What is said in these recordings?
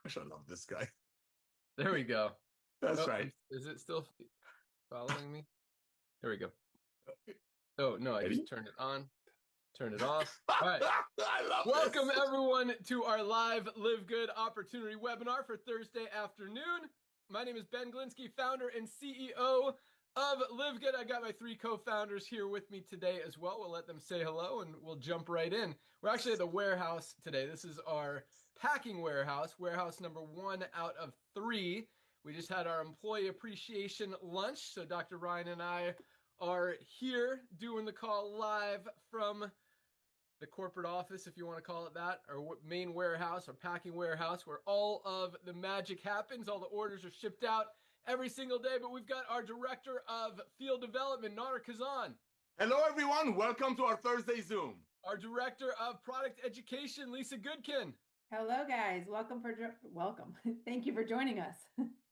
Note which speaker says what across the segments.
Speaker 1: Gosh, I love this guy.
Speaker 2: There we go.
Speaker 1: That's
Speaker 2: Oh,
Speaker 1: right.
Speaker 2: is it still following me? There we go. Oh, no, I just
Speaker 1: Ready?
Speaker 2: turned it on, turned it off. All right.
Speaker 1: I love
Speaker 2: Welcome,
Speaker 1: this.
Speaker 2: everyone, to our live Live Good Opportunity webinar for Thursday afternoon. My name is Ben Glinsky, founder and CEO of Live Good. I got my three co-founders here with me today as well. We'll let them say hello and we'll jump right in. We're actually at the warehouse today. This is our packing warehouse number 1 out of 3. We just had our employee appreciation lunch. So Dr. Ryan and I are here doing the call live from the corporate office, if you want to call it that, or main warehouse or packing warehouse, where all of the magic happens. All the orders are shipped out every single day. But we've got our director of field development, Nader Kazan.
Speaker 1: Hello, everyone. Welcome to our Thursday Zoom.
Speaker 2: Our director of product education, Lisa Goodkin.
Speaker 3: Hello, guys. Welcome. Thank you for joining us.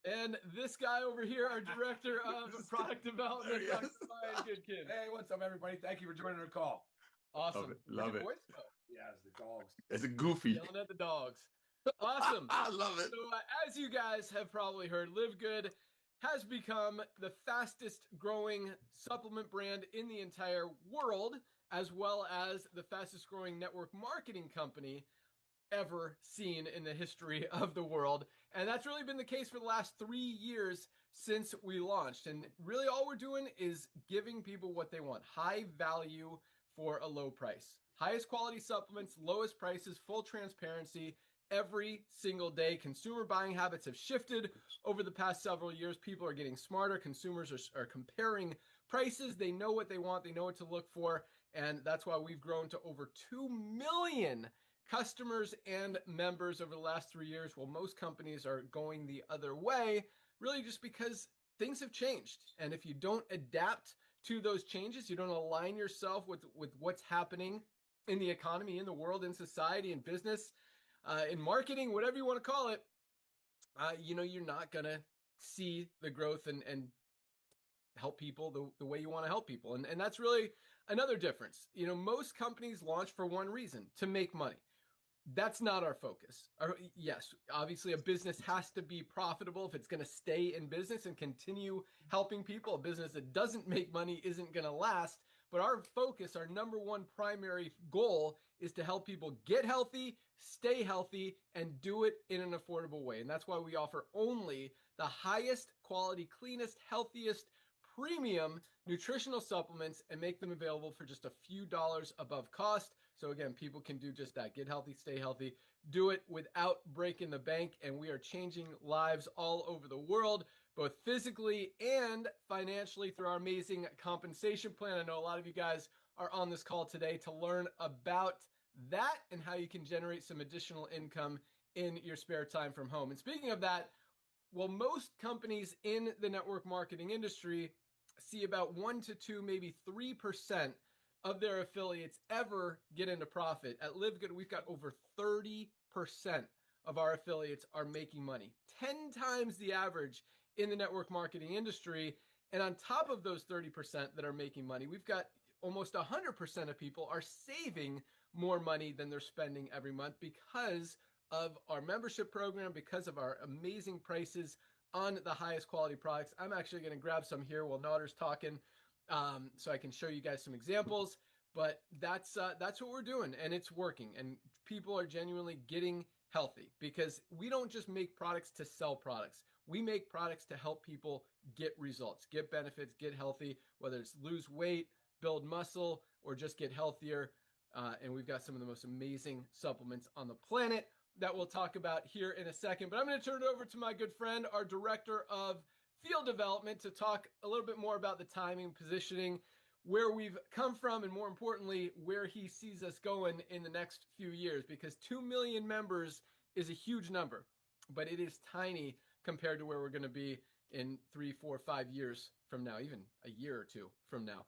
Speaker 2: And this guy over here, our director of product development, Dr. Ryan Goodkin.
Speaker 4: Hey, what's up, everybody? Thank you for joining our call.
Speaker 2: Awesome.
Speaker 1: Love it.
Speaker 2: Voice? Oh.
Speaker 4: Yeah, it's the dogs.
Speaker 1: It's a goofy.
Speaker 2: Yelling at the dogs. Awesome.
Speaker 1: I love it.
Speaker 2: So as you guys have probably heard, Live Good has become the fastest growing supplement brand in the entire world, as well as the fastest growing network marketing company ever seen in the history of the world. And that's really been the case for the last 3 years since we launched. And really all we're doing is giving people what they want: high value for a low price. Highest quality supplements, lowest prices, full transparency every single day. Consumer buying habits have shifted over the past several years. People are getting smarter. Consumers are comparing prices. They know what they want. They know what to look for. And that's why we've grown to over 2 million customers and members over the last 3 years, while most companies are going the other way, really just because things have changed. And if you don't adapt to those changes, you don't align yourself with what's happening in the economy, in the world, in society, in business, in marketing, whatever you want to call it, you're not going to see the growth and help people the way you want to help people. And that's really another difference. Most companies launch for one reason: to make money. That's not our focus. Yes, obviously a business has to be profitable if it's going to stay in business and continue helping people. A business that doesn't make money isn't going to last. But our focus, our number one primary goal, is to help people get healthy, stay healthy, and do it in an affordable way. And that's why we offer only the highest quality, cleanest, healthiest, premium nutritional supplements and make them available for just a few dollars above cost. So again, people can do just that: get healthy, stay healthy, do it without breaking the bank. And we are changing lives all over the world, both physically and financially, through our amazing compensation plan. I know a lot of you guys are on this call today to learn about that and how you can generate some additional income in your spare time from home. And speaking of that, well, most companies in the network marketing industry see about 1 to 2, maybe 3% of their affiliates ever get into profit. At Live Good, we've got over 30% of our affiliates are making money, 10 times the average in the network marketing industry. And on top of those 30% that are making money, we've got almost 100% of people are saving more money than they're spending every month because of our membership program, because of our amazing prices on the highest quality products. I'm actually going to grab some here while Nader's talking, so I can show you guys some examples. But that's what we're doing, and it's working. And people are genuinely getting healthy because we don't just make products to sell products. We make products to help people get results, get benefits, get healthy, whether it's lose weight, build muscle, or just get healthier. And we've got some of the most amazing supplements on the planet that we'll talk about here in a second. But I'm going to turn it over to my good friend, our director of field development, to talk a little bit more about the timing, positioning, where we've come from, and more importantly, where he sees us going in the next few years. Because 2 million members is a huge number, but it is tiny compared to where we're going to be in 3, 4, 5 years from now, even a year or two from now.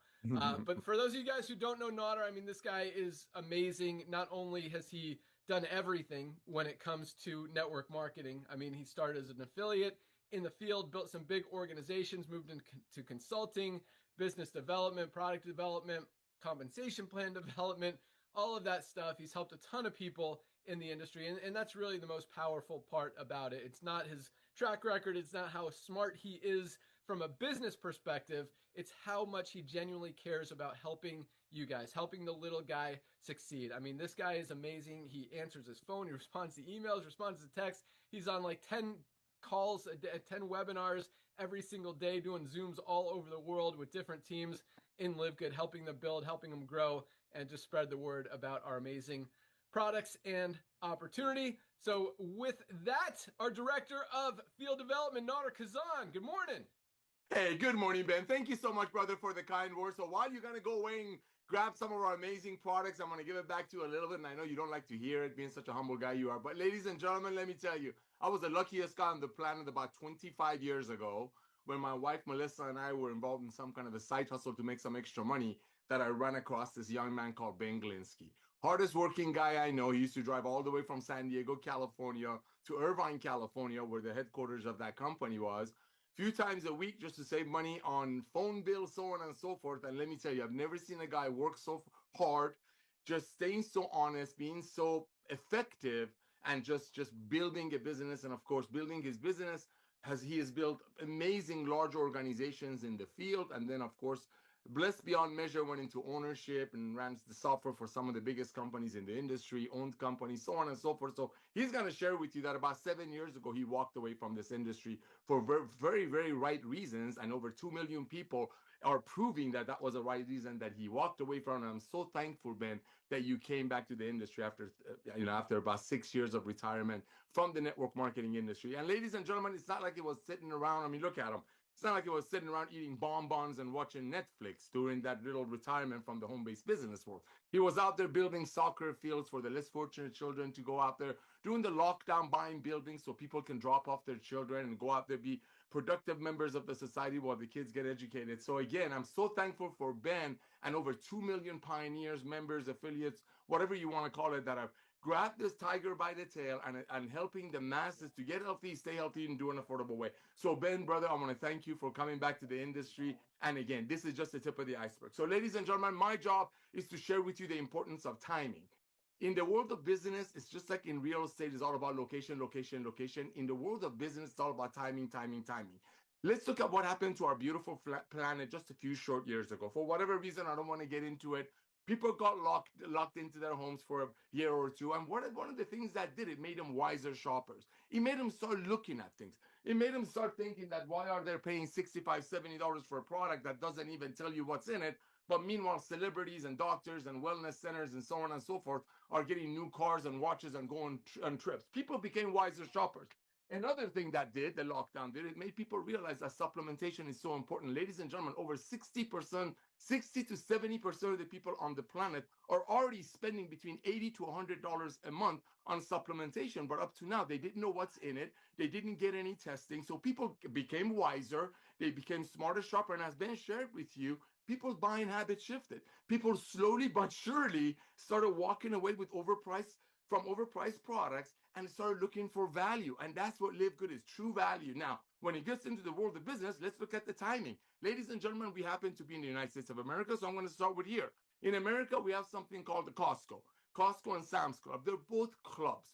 Speaker 2: But for those of you guys who don't know Nader, I mean, this guy is amazing. Not only has he done everything when it comes to network marketing. I mean, he started as an affiliate in the field, built some big organizations, moved into consulting, business development, product development, compensation plan development, all of that stuff. He's helped a ton of people in the industry. And that's really the most powerful part about it. It's not his track record. It's not how smart he is from a business perspective. It's how much he genuinely cares about helping you guys, helping the little guy succeed. I mean, this guy is amazing. He answers his phone. He responds to emails, responds to texts. He's on like 10 calls, 10 webinars every single day, doing Zooms all over the world with different teams in Live Good, helping them build, helping them grow, and just spread the word about our amazing products and opportunity. So with that, our director of field development, Nader Kazan, good morning.
Speaker 1: Hey, good morning, Ben. Thank you so much, brother, for the kind words. So while you're going to go away and grab some of our amazing products, I'm going to give it back to you a little bit. And I know you don't like to hear it, being such a humble guy you are. But ladies and gentlemen, let me tell you, I was the luckiest guy on the planet about 25 years ago when my wife, Melissa, and I were involved in some kind of a side hustle to make some extra money, that I ran across this young man called Ben Glinsky. Hardest working guy I know. He used to drive all the way from San Diego, California to Irvine, California, where the headquarters of that company was, few times a week just to save money on phone bills, so on and so forth. And let me tell you, I've never seen a guy work so hard, just staying so honest, being so effective, and just building a business. And of course, building his business, he has built amazing large organizations in the field. And then of course, blessed beyond measure, went into ownership and ran the software for some of the biggest companies in the industry, owned companies, so on and so forth. So he's going to share with you that about 7 years ago, he walked away from this industry for very, very right reasons. And over 2 million people are proving that that was the right reason that he walked away from. And I'm so thankful, Ben, that you came back to the industry after, after about 6 years of retirement from the network marketing industry. And ladies and gentlemen, it's not like it was sitting around. I mean, look at him. It's not like he was sitting around eating bonbons and watching Netflix during that little retirement from the home-based business world. He was out there building soccer fields for the less fortunate children to go out there, doing the lockdown, buying buildings so people can drop off their children and go out there, be productive members of the society while the kids get educated. So again, I'm so thankful for Ben and over 2 million pioneers, members, affiliates, whatever you want to call it, that have grab this tiger by the tail and helping the masses to get healthy, stay healthy, and do an affordable way. So Ben, brother, I want to thank you for coming back to the industry. And again, this is just the tip of the iceberg. So ladies and gentlemen, my job is to share with you the importance of timing. In the world of business, it's just like in real estate, it's all about location, location, location. In the world of business, it's all about timing, timing, timing. Let's look at what happened to our beautiful planet just a few short years ago. For whatever reason, I don't want to get into it. People got locked into their homes for a year or two. And one of the things that did, it made them wiser shoppers. It made them start looking at things. It made them start thinking that why are they paying $65, $70 for a product that doesn't even tell you what's in it? But meanwhile, celebrities and doctors and wellness centers and so on and so forth are getting new cars and watches and going on trips. People became wiser shoppers. Another thing that the lockdown did, it made people realize that supplementation is so important. Ladies and gentlemen, over 60%, 60 to 70% of the people on the planet are already spending between $80 to $100 a month on supplementation. But up to now, they didn't know what's in it. They didn't get any testing. So people became wiser. They became smarter shopper. And as Ben shared with you, people's buying habits shifted. People slowly but surely started walking away with overpriced products and started looking for value. And that's what Live Good is, true value. Now, when it gets into the world of business, let's look at the timing. Ladies and gentlemen, we happen to be in the United States of America, so I'm going to start with here. In America, we have something called the Costco. Costco and Sam's Club, they're both clubs,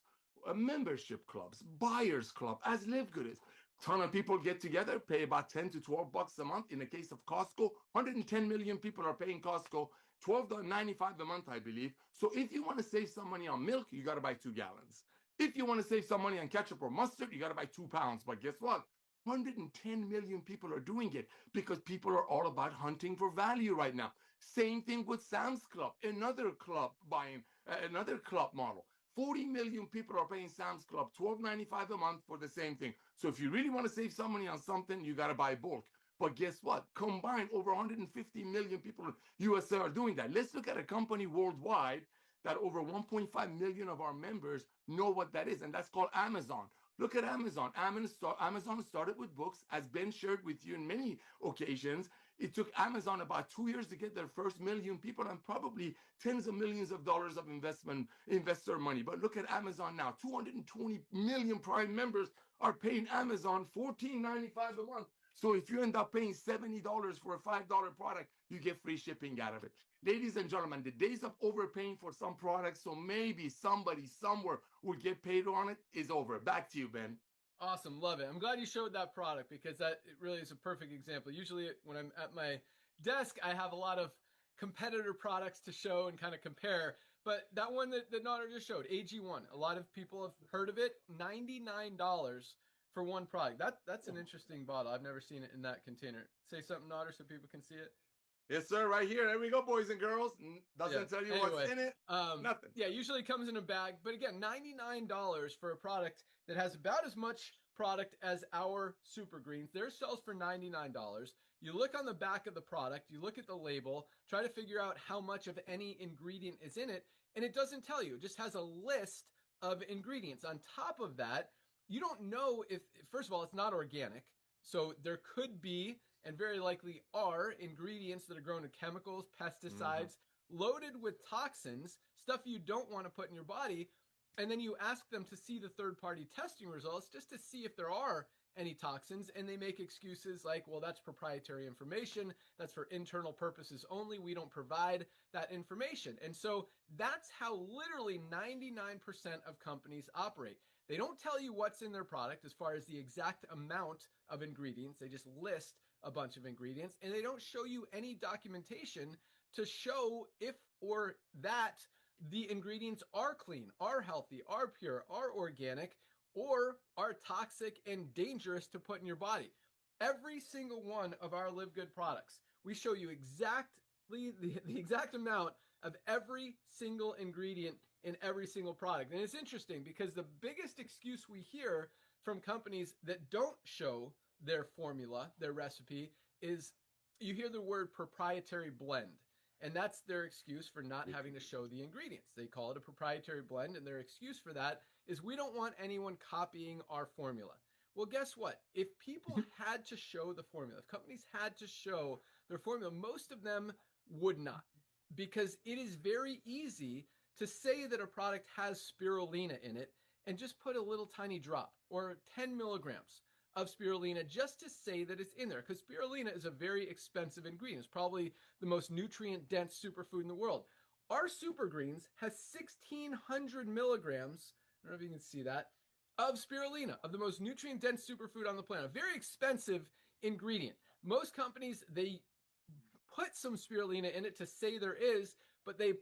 Speaker 1: membership clubs, buyers club, as Live Good is. Ton of people get together, pay about 10 to 12 bucks a month. In the case of Costco, 110 million people are paying Costco $12.95 a month, I believe. So if you want to save some money on milk, you got to buy 2 gallons. If you want to save some money on ketchup or mustard, you got to buy 2 pounds. But guess what? 110 million people are doing it because people are all about hunting for value right now. Same thing with Sam's Club, another club buying, another club model. 40 million people are paying Sam's Club $12.95 a month for the same thing. So if you really want to save some money on something, you got to buy bulk. But guess what? Combined, over 150 million people in USA are doing that. Let's look at a company worldwide that over 1.5 million of our members know what that is, and that's called Amazon. Look at Amazon. Amazon started with books, as Ben shared with you in many occasions. It took Amazon about 2 years to get their first million people and probably tens of millions of dollars of investor money. But look at Amazon now. 220 million Prime members are paying Amazon $14.95 a month So if you end up paying $70 for a $5 product, you get free shipping out of it. Ladies and gentlemen, the days of overpaying for some products, so maybe somebody somewhere will get paid on it, is over. Back to you, Ben.
Speaker 2: Awesome. Love it. I'm glad you showed that product because that it really is a perfect example. Usually when I'm at my desk, I have a lot of competitor products to show and kind of compare. But that one that Nader just showed, AG1, a lot of people have heard of it. $99 for one product. That's an interesting bottle. I've never seen it in that container. Say something, Nader, so people can see it.
Speaker 1: Yes, sir. Right here. There we go, boys and girls. Doesn't tell you what's in it. Nothing.
Speaker 2: Yeah, usually comes in a bag. But again, $99 for a product that has about as much product as our Super Greens. Theirs sells for $99. You look on the back of the product, you look at the label, try to figure out how much of any ingredient is in it, and it doesn't tell you. It just has a list of ingredients. On top of that, you don't know if, first of all, it's not organic. So there could be, and very likely are, ingredients that are grown in chemicals, pesticides, loaded with toxins, stuff you don't want to put in your body. And then you ask them to see the third-party testing results just to see if there are any toxins, and they make excuses like, well, that's proprietary information, that's for internal purposes only, we don't provide that information. And so that's how literally 99% of companies operate. They don't tell you what's in their product as far as the exact amount of ingredients. They just list a bunch of ingredients, and they don't show you any documentation to show if or that the ingredients are clean, are healthy, are pure, are organic, or are toxic and dangerous to put in your body. Every single one of our Live Good products, we show you exactly the exact amount of every single ingredient in every single product. And it's interesting because the biggest excuse we hear from companies that don't show their formula, their recipe, is you hear the word proprietary blend. And that's their excuse for not having to show the ingredients. They call it a proprietary blend, and their excuse for that is we don't want anyone copying our formula. Well, guess what? If people had to show the formula, if companies had to show their formula, most of them would not, because it is very easy to say that a product has spirulina in it and just put a little tiny drop or 10 milligrams of spirulina just to say that it's in there, because spirulina is a very expensive ingredient. It's probably the most nutrient-dense superfood in the world. Our Super Greens has 1,600 milligrams, I don't know if you can see that, of spirulina, of the most nutrient-dense superfood on the planet. A very expensive ingredient. Most companies, they put some spirulina in it to say there is, but they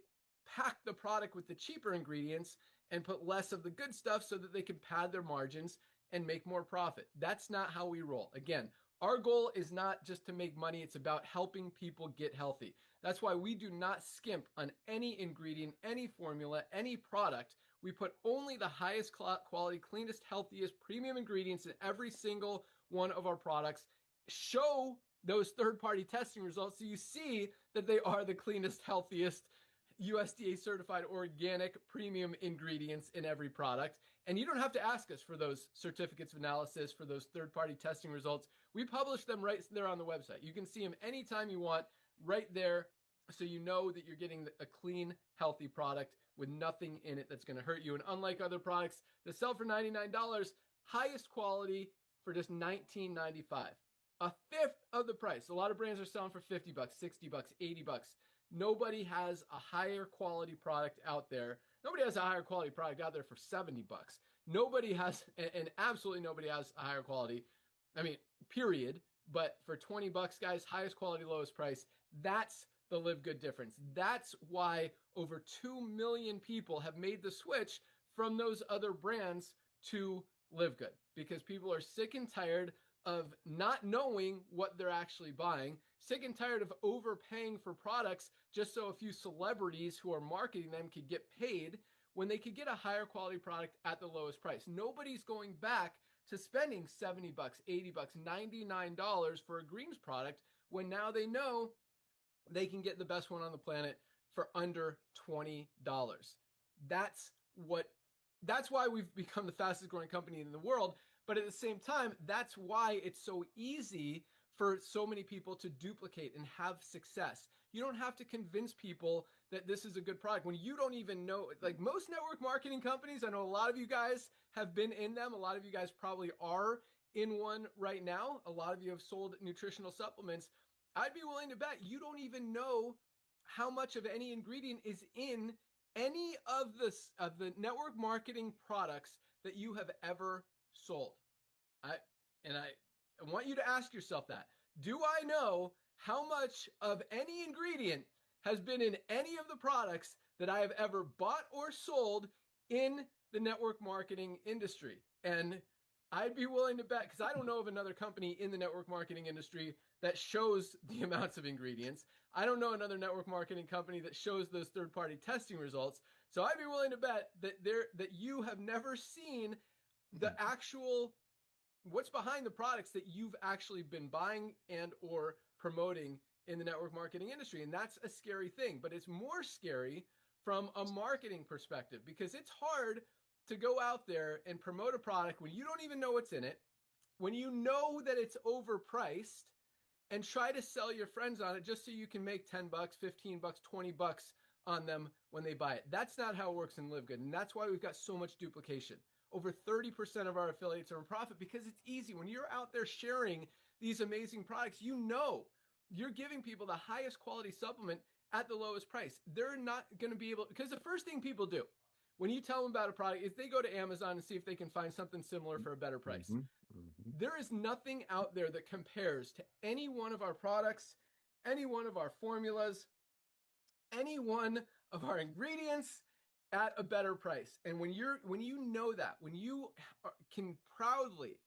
Speaker 2: pack the product with the cheaper ingredients and put less of the good stuff so that they can pad their margins and make more profit. That's not how we roll. Again, our goal is not just to make money. It's about helping people get healthy. That's why we do not skimp on any ingredient, any formula, any product. We put only the highest quality, cleanest, healthiest, premium ingredients in every single one of our products. Show those third-party testing results so you see that they are the cleanest, healthiest, USDA certified organic premium ingredients in every product. And you don't have to ask us for those certificates of analysis, for those third-party testing results. We publish them right there on the website. You can see them anytime you want right there, so you know that you're getting a clean, healthy product with nothing in it that's going to hurt you. And unlike other products that sell for $99, highest quality for just $19.95. A fifth of the price. A lot of brands are selling for $50, $60, $80. Nobody has a higher quality product out there. Nobody has a higher quality product out there for $70. Nobody has, and absolutely nobody has a higher quality. I mean, period. But for $20, guys, highest quality, lowest price. That's the Live Good difference. That's why over 2 million people have made the switch from those other brands to Live Good, because people are sick and tired of not knowing what they're actually buying, sick and tired of overpaying for products just so a few celebrities who are marketing them could get paid when they could get a higher quality product at the lowest price. Nobody's going back to spending $70, $80, $99 for a greens product when now they know they can get the best one on the planet for under $20. That's why we've become the fastest growing company in the world. But at the same time, that's why it's so easy for so many people to duplicate and have success. You don't have to convince people that this is a good product when you don't even know. Like most network marketing companies, I know a lot of you guys have been in them. A lot of you guys probably are in one right now. A lot of you have sold nutritional supplements. I'd be willing to bet you don't even know how much of any ingredient is in any of the network marketing products that you have ever sold. I want you to ask yourself that. Do I know how much of any ingredient has been in any of the products that I have ever bought or sold in the network marketing industry? And I'd be willing to bet, because I don't know of another company in the network marketing industry that shows the amounts of ingredients. I don't know another network marketing company that shows those third-party testing results. So I'd be willing to bet that you have never seen the actual what's behind the products that you've actually been buying and or promoting in the network marketing industry. And that's a scary thing, but it's more scary from a marketing perspective, because it's hard to go out there and promote a product when you don't even know what's in it, when you know that it's overpriced, and try to sell your friends on it just so you can make 10 bucks, 15 bucks, 20 bucks on them when they buy it. That's not how it works in Live Good. And that's why we've got so much duplication. Over 30% of our affiliates are in profit because it's easy. When you're out there sharing these amazing products, you know you're giving people the highest quality supplement at the lowest price. They're not going to be able, because the first thing people do when you tell them about a product is they go to Amazon and see if they can find something similar for a better price. There is nothing out there that compares to any one of our products, any one of our formulas, any one of our ingredients at a better price. And when you know that, when you can proudly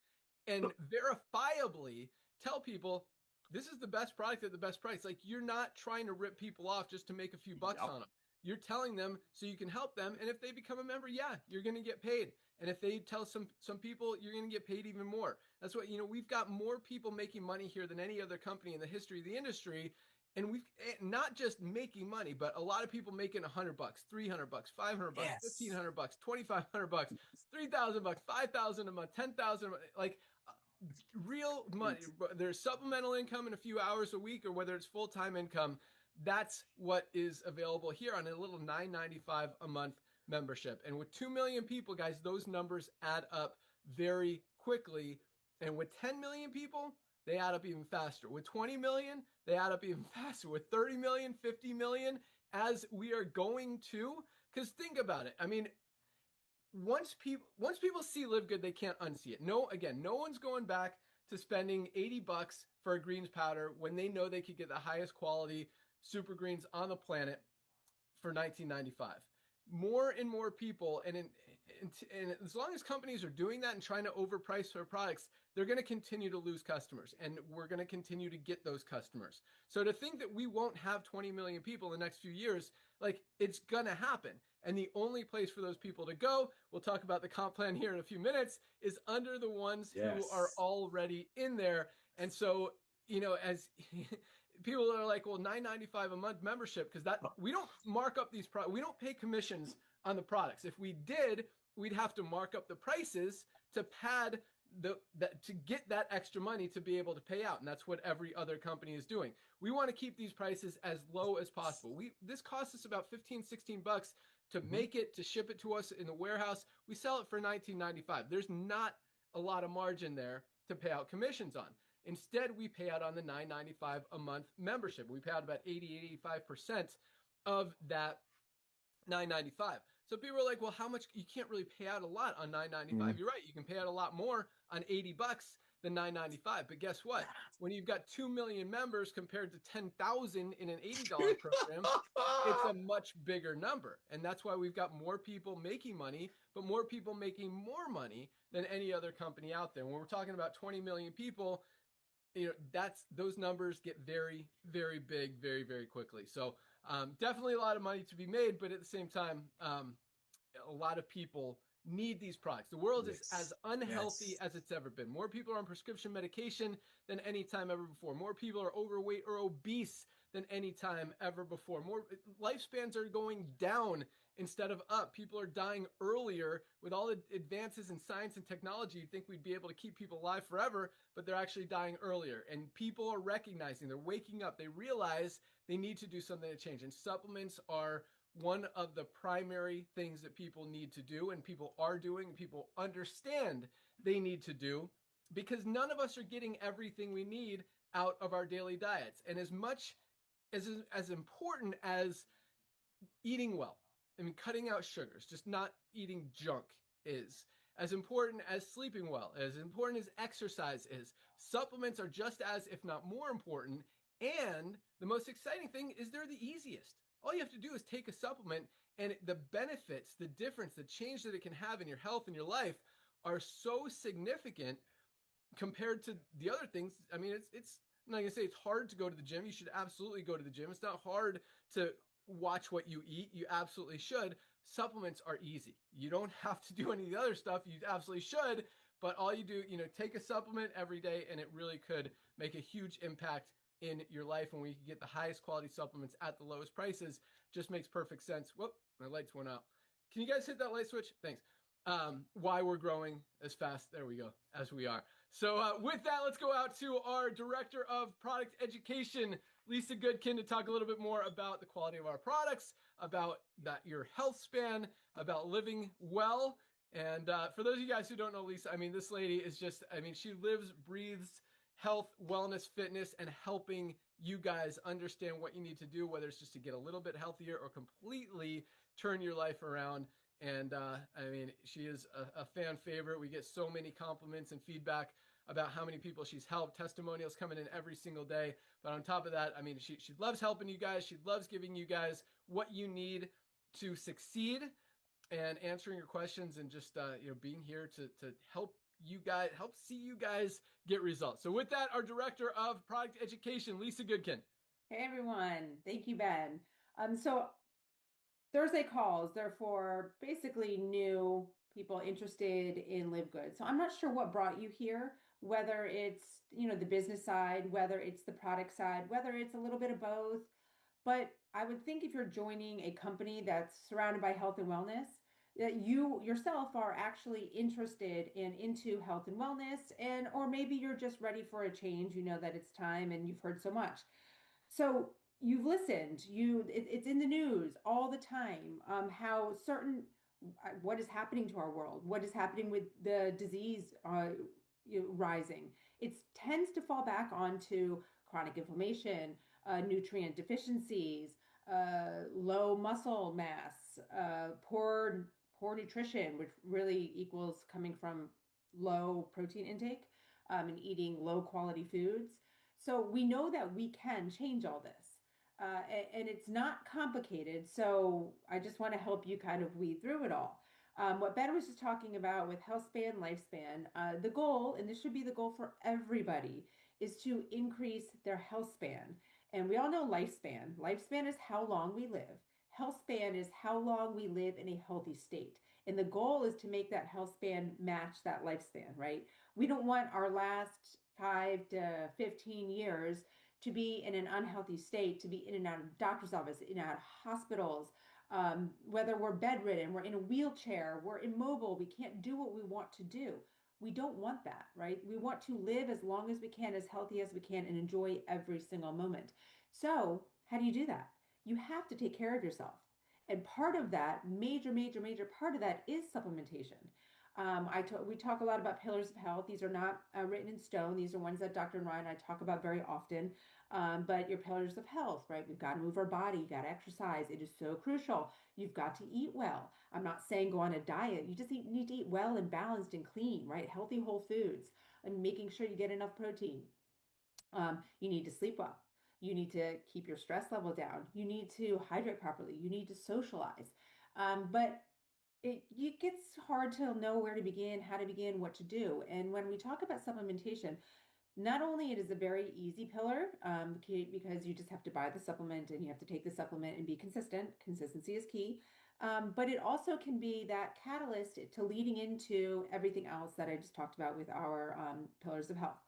Speaker 2: and verifiably tell people this is the best product at the best price, like you're not trying to rip people off just to make a few bucks on them. You're telling them so you can help them. And if they become a member, yeah, you're going to get paid. And if they tell some people, you're going to get paid even more. That's what, we've got more people making money here than any other company in the history of the industry. And we've not just making money, but a lot of people making $100, $300, $500, $1,500, $2,500, $3,000, $5,000 a month, $10,000, like real money. There's supplemental income in a few hours a week, or whether it's full-time income. That's what is available here on a little $9.95 a month membership. And with 2 million people, guys, those numbers add up very quickly. And with 10 million people, they add up even faster. With 20 million, they add up even faster. With 30 million, 50 million, as we are going to, because think about it. I mean, once people see Live Good, they can't unsee it. No one's going back to spending 80 bucks for a greens powder when they know they could get the highest quality super greens on the planet for $19.95. More and more people, and as long as companies are doing that and trying to overprice their products, they're going to continue to lose customers, and we're going to continue to get those customers. So to think that we won't have 20 million people in the next few years, like, it's going to happen. And the only place for those people to go, we'll talk about the comp plan here in a few minutes, is under the ones who are already in there. And so, as people are like, well, $9.95 a month membership, because that we don't mark up these products. We don't pay commissions on the products. If we did, we'd have to mark up the prices to pad to get that extra money to be able to pay out. And that's what every other company is doing. We want to keep these prices as low as possible. This costs us about 15, 16 bucks to make it, to ship it to us in the warehouse. We sell it for $19.95. There's not a lot of margin there to pay out commissions on. Instead, we pay out on the $9.95 a month membership. We pay out about 80, 85% of that $9.95. So people are like, well, how much? You can't really pay out a lot on $9.95. You're right. You can pay out a lot more on 80 bucks than $9.95. But guess what? When you've got 2 million members compared to 10,000 in an $80 program, it's a much bigger number. And that's why we've got more people making money, but more people making more money than any other company out there. When we're talking about 20 million people, those numbers get very, very big, very, very quickly. So definitely a lot of money to be made, but at the same time, a lot of people need these products. The world is as unhealthy as it's ever been. More people are on prescription medication than any time ever before. More people are overweight or obese than any time ever before. More lifespans are going down instead of up. People are dying earlier. With all the advances in science and technology, you'd think we'd be able to keep people alive forever, but they're actually dying earlier. And people are recognizing, they're waking up. They realize they need to do something to change. And supplements are one of the primary things that people need to do, and people are doing, and people understand they need to do, because none of us are getting everything we need out of our daily diets. And as much as important as eating well, I mean, cutting out sugars, just not eating junk is, as important as sleeping well, as important as exercise is, supplements are just as, if not more important. And the most exciting thing is they're the easiest. All you have to do is take a supplement, and the benefits, the difference, the change that it can have in your health and your life are so significant compared to the other things. I mean, it's I'm not gonna say it's hard to go to the gym. You should absolutely go to the gym. It's not hard to watch what you eat. You absolutely should. Supplements are easy. You don't have to do any of the other stuff. You absolutely should, but all you do, take a supplement every day, and it really could make a huge impact in your life. And when you can get the highest quality supplements at the lowest prices, just makes perfect sense. Whoop, my lights went out. Can you guys hit that light switch? Thanks. Why we're growing as fast, there we go, as we are. So with that, let's go out to our Director of Product Education, Lisa Goodkin, to talk a little bit more about the quality of our products, about your health span, about living well. And for those of you guys who don't know Lisa, I mean, this lady is just, I mean, she lives, breathes health, wellness, fitness, and helping you guys understand what you need to do, whether it's just to get a little bit healthier or completely turn your life around. And I mean, she is a fan favorite. We get so many compliments and feedback about how many people she's helped, testimonials coming in every single day. But on top of that, I mean, she loves helping you guys. She loves giving you guys what you need to succeed and answering your questions, and just being here to help you guys, help see you guys get results. So with that, our Director of Product Education, Lisa Goodkin.
Speaker 3: Hey everyone, thank you, Ben. So Thursday calls, they're for basically new people interested in Live Good. So I'm not sure what brought you here, whether it's, the business side, whether it's the product side, whether it's a little bit of both. But I would think if you're joining a company that's surrounded by health and wellness, that you yourself are actually interested into health and wellness, and or maybe you're just ready for a change, that it's time and you've heard so much. So you've listened, it's in the news all the time, how certain, what is happening to our world, what is happening with the disease rising. It tends to fall back onto chronic inflammation, nutrient deficiencies, low muscle mass, poor nutrition, which really equals coming from low protein intake, and eating low quality foods. So we know that we can change all this. And it's not complicated. So I just want to help you kind of weed through it all. What Ben was just talking about with health span, lifespan, the goal, and this should be the goal for everybody, is to increase their health span. And we all know lifespan. Lifespan is how long we live. Health span is how long we live in a healthy state. And the goal is to make that health span match that lifespan, right? We don't want our last 5 to 15 years to be in an unhealthy state, to be in and out of doctor's office, in and out of hospitals, whether we're bedridden, we're in a wheelchair, we're immobile, we can't do what we want to do. We don't want that, right? We want to live as long as we can, as healthy as we can, and enjoy every single moment. So how do you do that? You have to take care of yourself. And part of that, major part of that is supplementation. We talk a lot about pillars of health. These are not written in stone. These are ones that Dr. and Ryan and I talk about very often. But your pillars of health, right? We've got to move our body. You got to exercise. It is so crucial. You've got to eat well. I'm not saying go on a diet. You just need to eat well and balanced and clean, right? Healthy whole foods, and making sure you get enough protein. You need to sleep well. You need to keep your stress level down. You need to hydrate properly. You need to socialize. But it gets hard to know where to begin, how to begin, what to do. And when we talk about supplementation, not only it is a very easy pillar, because you just have to buy the supplement and you have to take the supplement and be consistent. Consistency is key. But it also can be that catalyst to leading into everything else that I just talked about with our pillars of health.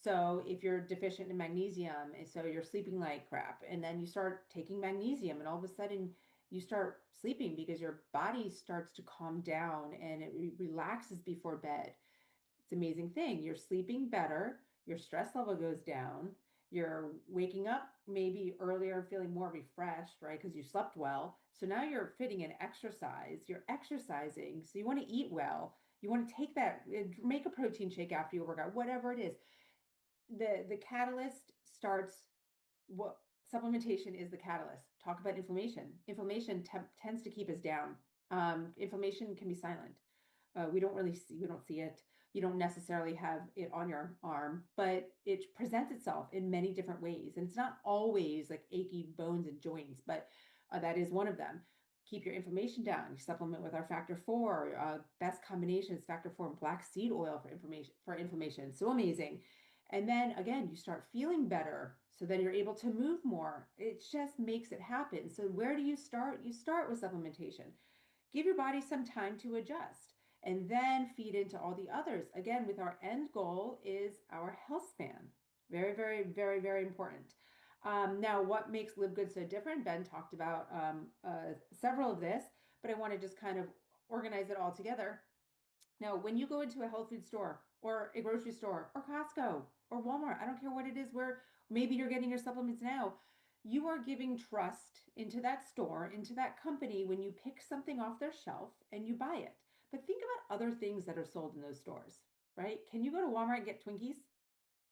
Speaker 3: So if you're deficient in magnesium, and so you're sleeping like crap, and then you start taking magnesium, and all of a sudden you start sleeping because your body starts to calm down and it relaxes before bed. It's an amazing thing. You're sleeping better, your stress level goes down, you're waking up maybe earlier, feeling more refreshed, right? Because you slept well. So now you're fitting in exercise, you're exercising. So you want to eat well. You want to take that, make a protein shake after your workout, whatever it is. The catalyst starts what supplementation is the catalyst. Talk about inflammation. Inflammation tends to keep us down. Inflammation can be silent. We don't see it. You don't necessarily have it on your arm, but it presents itself in many different ways. And it's not always like achy bones and joints, but that is one of them. Keep your inflammation down. You supplement with our factor 4. Best combination is factor 4 and black seed oil for inflammation. So amazing. And then again, you start feeling better. So then you're able to move more. It just makes it happen. So where do you start? You start with supplementation. Give your body some time to adjust and then feed into all the others. Again, with our end goal is our health span. Very, very, very, very important. Now, what makes Live Good so different? Ben talked about several of this, but I want to just kind of organize it all together. Now, when you go into a health food store or a grocery store or Costco or Walmart, I don't care what it is where maybe you're getting your supplements now, you are giving trust into that store, into that company when you pick something off their shelf and you buy it. But think about other things that are sold in those stores, right? Can you go to Walmart and get Twinkies?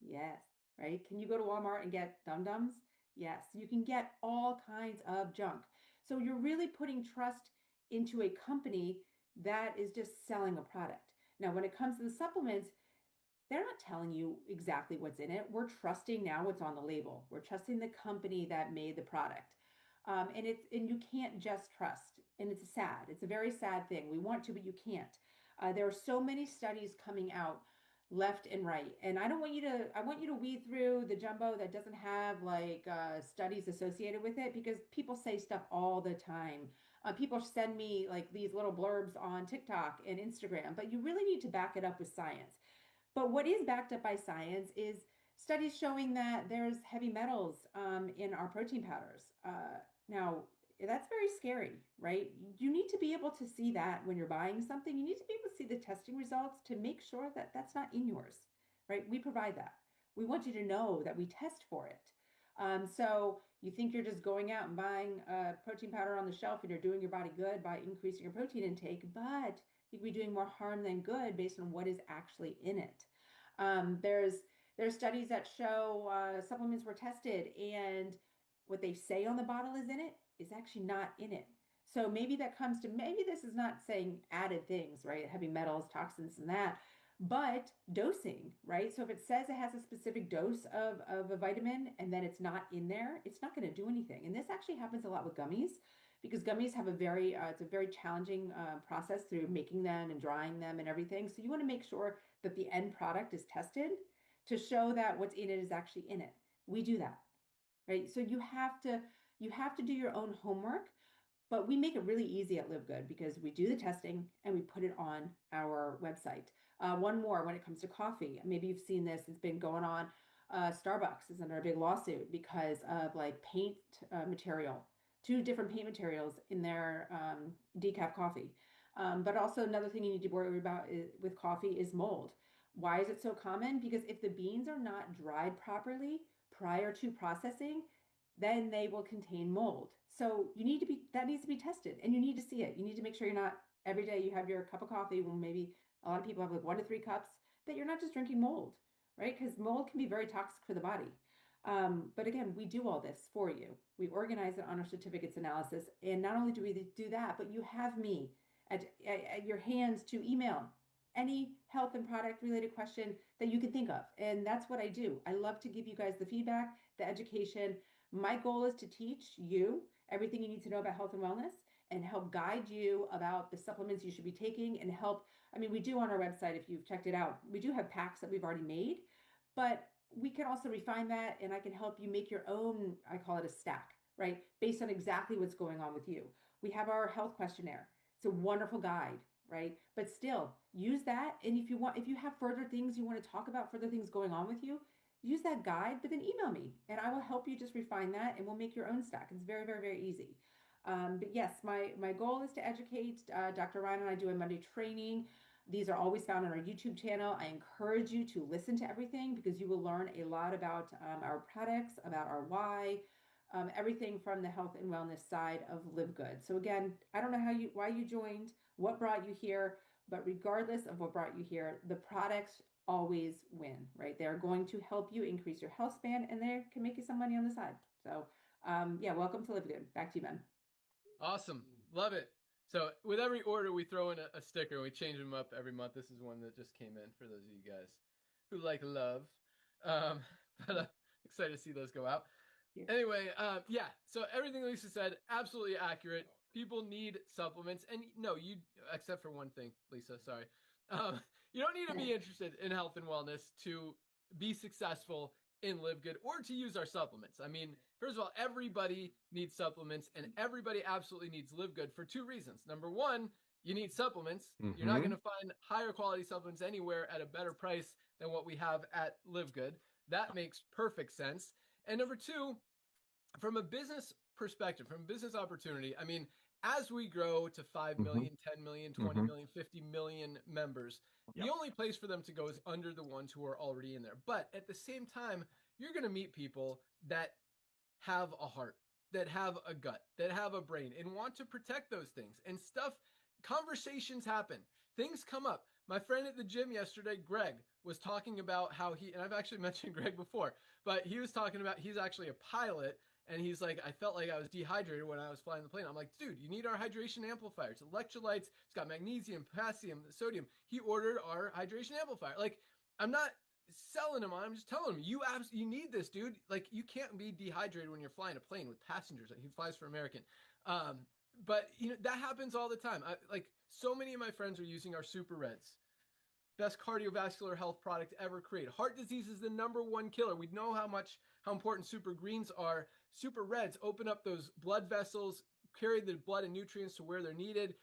Speaker 3: Yes, right? Can you go to Walmart and get Dum Dums? Yes, you can get all kinds of junk. So you're really putting trust into a company that is just selling a product. Now, when it comes to the supplements, they're not telling you exactly what's in it. We're trusting now what's on the label. We're trusting the company that made the product. And you can't just trust. And it's sad. It's a very sad thing. We want to, but you can't. There are so many studies coming out left and right. And I want you to weed through the jumbo that doesn't have like studies associated with it, because people say stuff all the time. People send me like these little blurbs on TikTok and Instagram, but you really need to back it up with science. But what is backed up by science is studies showing that there's heavy metals in our protein powders. Now, that's very scary, right? You need to be able to see that when you're buying something. You need to be able to see the testing results to make sure that that's not in yours, right? We provide that. We want you to know that we test for it. So you think you're just going out and buying protein powder on the shelf and you're doing your body good by increasing your protein intake, but you could be doing more harm than good based on what is actually in it. There's studies that show supplements were tested and what they say on the bottle is in it is actually not in it. So maybe this is not saying added things, right? Heavy metals, toxins, and that, but dosing, right? So if it says it has a specific dose of a vitamin and then it's not in there, it's not going to do anything. And this actually happens a lot with gummies, because gummies have it's a very challenging process through making them and drying them and everything. So you want to make sure that the end product is tested to show that what's in it is actually in it. We do that, right? So you have to do your own homework, but we make it really easy at Live Good because we do the testing and we put it on our website. One more when it comes to coffee. Maybe you've seen this. It's been going on. Starbucks is under a big lawsuit because of like paint material. 2 different paint materials in their decaf coffee. But also another thing you need to worry about with coffee is mold. Why is it so common? Because if the beans are not dried properly prior to processing, then they will contain mold. So that needs to be tested, and you need to see it. You need to make sure you're not every day you have your cup of coffee. Well, maybe a lot of people have like 1 to 3 cups, that you're not just drinking mold, right? Because mold can be very toxic for the body. But again, we do all this for you. We organize it on our certificates analysis. And not only do we do that, but you have me at your hands to email any health and product related question that you can think of. And that's what I do. I love to give you guys the feedback, the education. My goal is to teach you everything you need to know about health and wellness and help guide you about the supplements you should be taking and help. I mean, we do on our website, if you've checked it out, we do have packs that we've already made, but we can also refine that, and I can help you make your own, I call it a stack, right? Based on exactly what's going on with you. We have our health questionnaire. It's a wonderful guide, right? But still, use that. And if you have further things you want to talk about, further things going on with you, use that guide, but then email me and I will help you just refine that and we'll make your own stack. It's very, very, very easy. But yes, my goal is to educate. Dr. Ryan and I do a Monday training. These are always found on our YouTube channel. I encourage you to listen to everything because you will learn a lot about our products, about our why, everything from the health and wellness side of Live Good. So again, I don't know why you joined, what brought you here, But regardless of what brought you here, the products always win, right? They're going to help you increase your health span and they can make you some money on the side. So, yeah, welcome to Live Good. Back to you, Ben.
Speaker 2: Awesome. Love it. So with every order, we throw in a sticker and we change them up every month. This is one that just came in for those of you guys who like love. But excited to see those go out. Anyway, yeah, so everything Lisa said, absolutely accurate. People need supplements. And no, you, except for one thing, Lisa, sorry. You don't need to be interested in health and wellness to be successful in Live Good or to use our supplements. I mean, first of all, everybody needs supplements and everybody absolutely needs Live Good for two reasons. Number one, you need supplements. You're not going to find higher quality supplements anywhere at a better price than what we have at Live Good. That makes perfect sense. And number two, from a business perspective, from a business opportunity, I mean, as we grow to 5 million, 10 million, 20 million, 50 million members, the only place for them to go is under the ones who are already in there. But at the same time, you're going to meet people that have a heart, that have a gut, that have a brain and want to protect those things and stuff. Conversations happen. Things come up. My friend at the gym yesterday, Greg, was talking about how and I've actually mentioned Greg before, but he was talking about, he's actually a pilot. And he's like, I felt like I was dehydrated when I was flying the plane. I'm like, dude, you need our hydration amplifier. It's electrolytes. It's got magnesium, potassium, sodium. He ordered our hydration amplifier. Like, I'm not selling him on. I'm just telling him, you need this, dude. Like, you can't be dehydrated when you're flying a plane with passengers. He flies for American. But you know that happens all the time. Like, so many of my friends are using our Super Reds. Best cardiovascular health product ever created. Heart disease is the #1 killer. We know how important super greens are. Super reds open up those blood vessels, carry the blood and nutrients to where they're needed,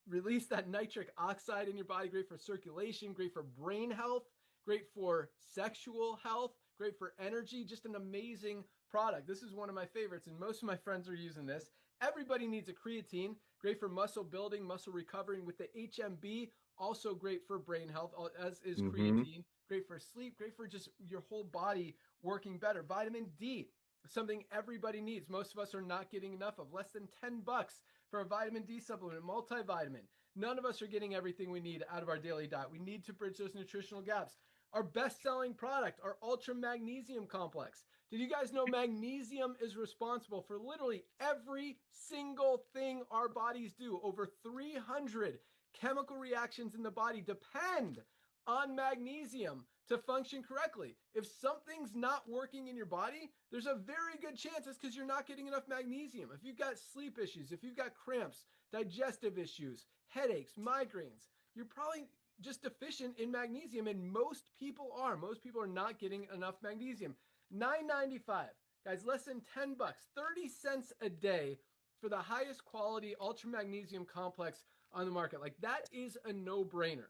Speaker 2: release that nitric oxide in your body, great for circulation, great for brain health, great for sexual health, great for energy, just an amazing product. This is one of my favorites, and most of my friends are using this. Everybody needs a creatine, great for muscle building, muscle recovering with the HMB, also great for brain health, as is creatine, great for sleep, great for just your whole body working better. Vitamin D, something everybody needs. Most of us are not getting enough of. Less than $10 for a vitamin D supplement, multivitamin. None of us are getting everything we need out of our daily diet. We need to bridge those nutritional gaps. Our best-selling product, our Ultra Magnesium Complex. Did you guys know magnesium is responsible for literally every single thing our bodies do? Over 300 chemical reactions in the body depend on magnesium to function correctly. If something's not working in your body, there's a very good chance it's because you're not getting enough magnesium. If you've got sleep issues, if you've got cramps, digestive issues, headaches, migraines, you're probably just deficient in magnesium, and most people are. Most people are not getting enough magnesium. $9.95, guys, less than $10, 30 cents a day for the highest quality Ultra Magnesium Complex on the market. Like, that is a no-brainer.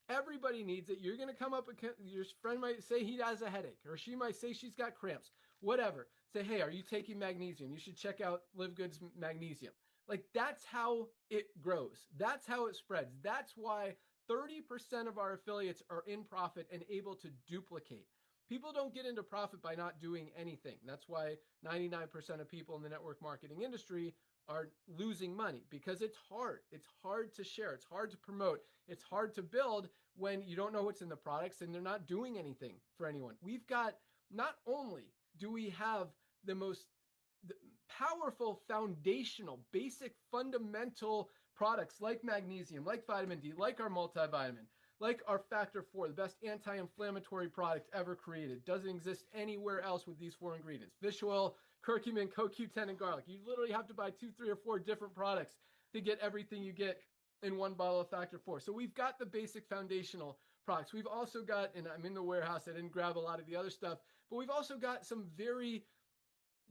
Speaker 2: Everybody needs it. You're going to come up, your friend might say he has a headache, or she might say she's got cramps, whatever. Say, hey, are you taking magnesium? You should check out Live Good's magnesium. Like, that's how it grows. That's how it spreads. That's why 30% of our affiliates are in profit and able to duplicate. People don't get into profit by not doing anything. That's why 99% of people in the network marketing industry are losing money, because it's hard. It's hard to share. It's hard to promote. It's hard to build when you don't know what's in the products and they're not doing anything for anyone. We've got, not only do we have the most powerful, foundational, basic, fundamental products like magnesium, like vitamin D, like our multivitamin, like our Factor 4, the best anti-inflammatory product ever created. Doesn't exist anywhere else with these 4 ingredients. Fish oil, curcumin, CoQ10, and garlic. You literally have to buy 2, 3, or 4 different products to get everything you get in one bottle of Factor 4. So we've got the basic foundational products. We've also got, and I'm in the warehouse, I didn't grab a lot of the other stuff, but we've also got some very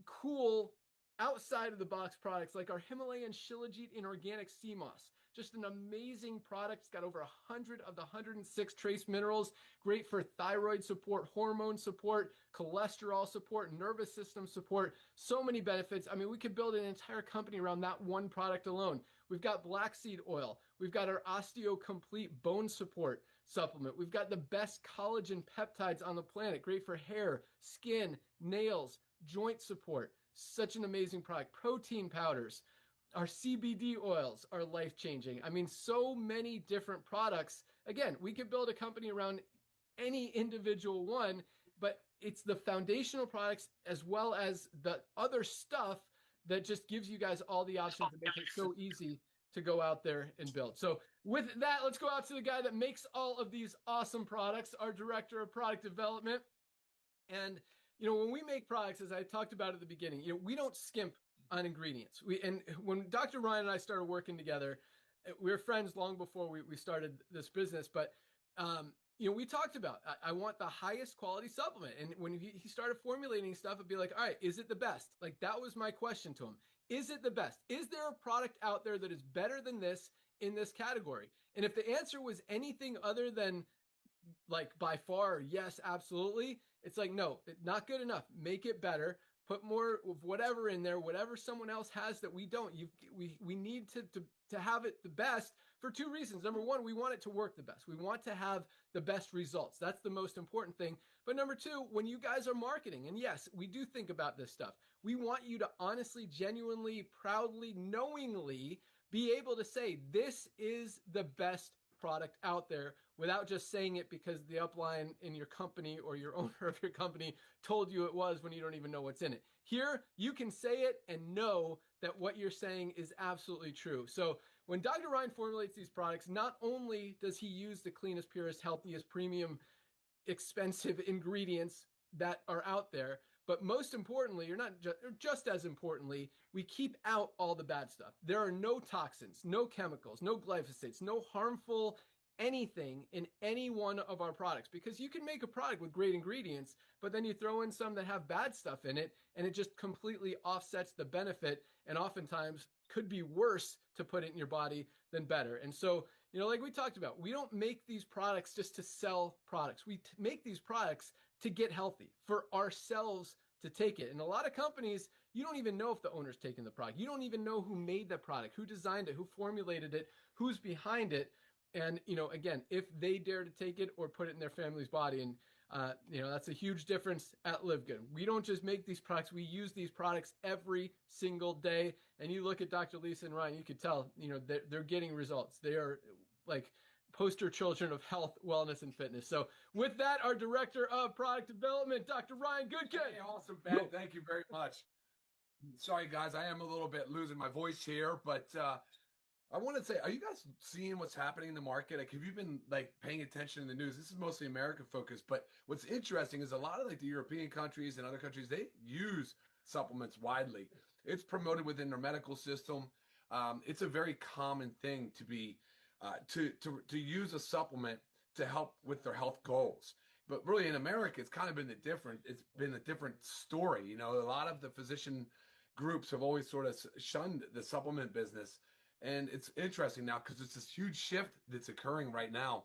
Speaker 2: cool outside of the box products like our Himalayan Shilajit in organic sea moss. Just an amazing product. It's got over 100 of the 106 trace minerals. Great for thyroid support, hormone support, cholesterol support, nervous system support. So many benefits. I mean, we could build an entire company around that one product alone. We've got black seed oil. We've got our Osteo Complete bone support supplement. We've got the best collagen peptides on the planet. Great for hair, skin, nails, joint support. Such an amazing product. Protein powders. Our CBD oils are life-changing. I mean, so many different products. Again, we could build a company around any individual one, but it's the foundational products as well as the other stuff that just gives you guys all the options to make it so easy to go out there and build. So with that, let's go out to the guy that makes all of these awesome products, our director of product development. And, when we make products, as I talked about at the beginning, we don't skimp on ingredients. And when Dr. Ryan and I started working together, we were friends long before we started this business, but we talked about, I want the highest quality supplement. And when he started formulating stuff, it'd be like, all right, is it the best? Like, that was my question to him. Is it the best? Is there a product out there that is better than this in this category? And if the answer was anything other than like by far, yes, absolutely, it's like, no, not good enough. Make it better. Put more of whatever in there, whatever someone else has that we don't. We need to have it the best for two reasons. Number one, we want it to work the best. We want to have the best results. That's the most important thing. But number two, when you guys are marketing, and yes, we do think about this stuff, we want you to honestly, genuinely, proudly, knowingly be able to say, this is the best product out there without just saying it because the upline in your company or your owner of your company told you it was when you don't even know what's in it. Here, you can say it and know that what you're saying is absolutely true. So when Dr. Ryan formulates these products, not only does he use the cleanest, purest, healthiest, premium, expensive ingredients that are out there, but most importantly, or not just as importantly, we keep out all the bad stuff. There are no toxins, no chemicals, no glyphosates, no harmful anything in any one of our products, because you can make a product with great ingredients, but then you throw in some that have bad stuff in it and it just completely offsets the benefit, and oftentimes could be worse to put it in your body than better. And so, like we talked about, we don't make these products just to sell products. We make these products to get healthy, for ourselves to take it. And a lot of companies, you don't even know if the owner's taking the product. You don't even know who made the product, who designed it, who formulated it, who's behind it. And, again, if they dare to take it or put it in their family's body. And, that's a huge difference at Live Good. We don't just make these products. We use these products every single day. And you look at Dr. Lisa and Ryan, you could tell, they're getting results. They are like poster children of health, wellness, and fitness. So with that, our director of product development, Dr. Ryan Goodkin.
Speaker 4: Hey, awesome, Ben. Thank you very much. Sorry, guys, I am a little bit losing my voice here, but I want to say, are you guys seeing what's happening in the market? Like, have you been paying attention in the news? This is mostly American focused, but what's interesting is a lot of the European countries and other countries, they use supplements widely. It's promoted within their medical system. It's a very common thing to be to use a supplement to help with their health goals. But really in America, it's kind of been it's been a different story. A lot of the physician groups have always sort of shunned the supplement business. And it's interesting now because it's this huge shift that's occurring right now.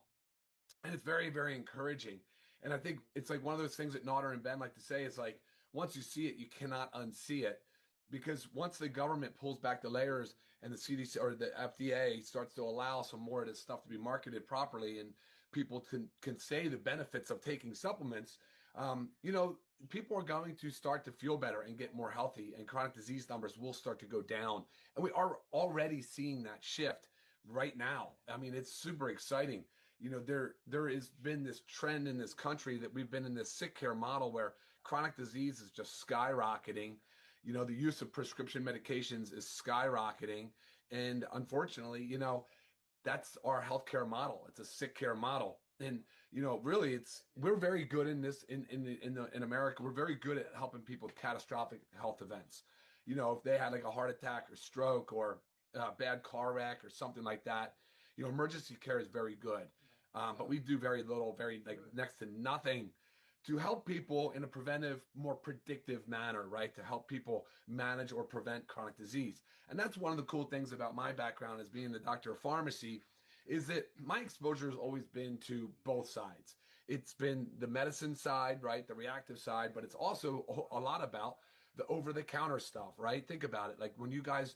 Speaker 4: And it's very, very encouraging. And I think it's like one of those things that Nodder and Ben like to say is like, once you see it, you cannot unsee it. Because once the government pulls back the layers and the CDC or the FDA starts to allow some more of this stuff to be marketed properly and people can say the benefits of taking supplements, people are going to start to feel better and get more healthy, and chronic disease numbers will start to go down. And we are already seeing that shift right now. I mean, it's super exciting. There has been this trend in this country that we've been in this sick care model where chronic disease is just skyrocketing. The use of prescription medications is skyrocketing. And unfortunately, that's our healthcare model. It's a sick care model. And, really we're very good in this in America. We're very good at helping people with catastrophic health events. If they had like a heart attack or stroke or a bad car wreck or something like that, emergency care is very good. But we do very little, next to nothing to help people in a preventive, more predictive manner, right? To help people manage or prevent chronic disease. And that's one of the cool things about my background as being the doctor of pharmacy, is that my exposure has always been to both sides. It's been the medicine side, right? The reactive side, but it's also a lot about the over-the-counter stuff, right? Think about it. Like when you guys,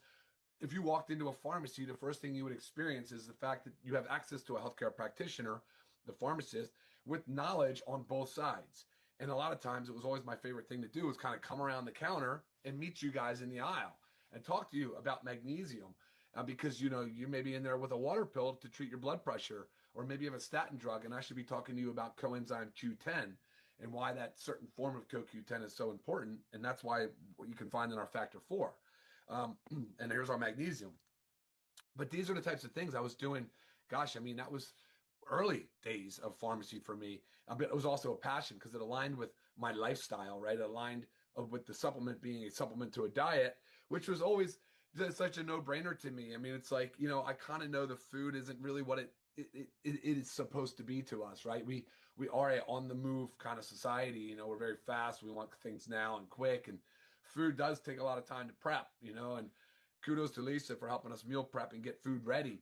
Speaker 4: if you walked into a pharmacy, the first thing you would experience is the fact that you have access to a healthcare practitioner, the pharmacist, with knowledge on both sides. And a lot of times it was always my favorite thing to do is kind of come around the counter and meet you guys in the aisle. and talk to you about magnesium because, you know, you may be in there with a water pill to treat your blood pressure, or maybe you have a statin drug, and I should be talking to you about coenzyme Q10 and why that certain form of CoQ10 is so important. And that's why what you can find in our factor 4. And here's our magnesium. But these are the types of things I was doing. Gosh, I mean, that was early days of pharmacy for me. But it was also a passion because it aligned with my lifestyle, right? It aligned with the supplement being a supplement to a diet, which was always just such a no-brainer to me. I mean, it's like, you know, I kind of know the food isn't really what it is supposed to be to us, right? We are a on the move kind of society. You know, we're very fast. We want things now and quick, and food does take a lot of time to prep, you know, and kudos to Lisa for helping us meal prep and get food ready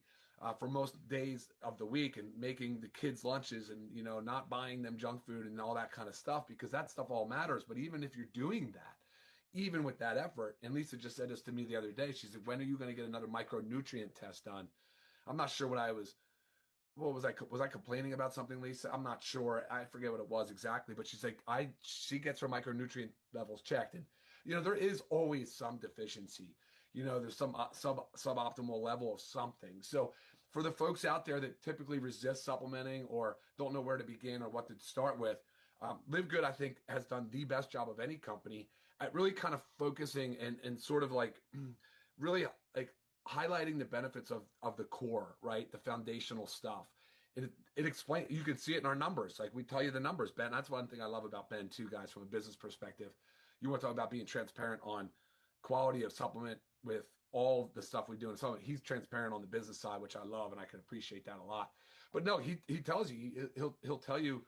Speaker 4: for most days of the week, and making the kids lunches, and, you know, not buying them junk food and all that kind of stuff, because that stuff all matters. But even if you're doing that, even with that effort, and Lisa just said this to me the other day, she said, when are you going to get another micronutrient test done? I'm not sure what was I complaining about something, Lisa? I'm not sure. I forget what it was exactly, but she's like, she gets her micronutrient levels checked, and, you know, there is always some deficiency. You know, there's some suboptimal level of something. So for the folks out there that typically resist supplementing or don't know where to begin or what to start with, Live Good, I think, has done the best job of any company at really kind of focusing and sort of like really like highlighting the benefits of the core, right? The foundational stuff. It explains, you can see it in our numbers. Like, we tell you the numbers, Ben. That's one thing I love about Ben too, guys, from a business perspective. You want to talk about being transparent on quality of supplement with all the stuff we do in supplement. He's transparent on the business side, which I love, and I can appreciate that a lot. But no, he tells you, he'll tell you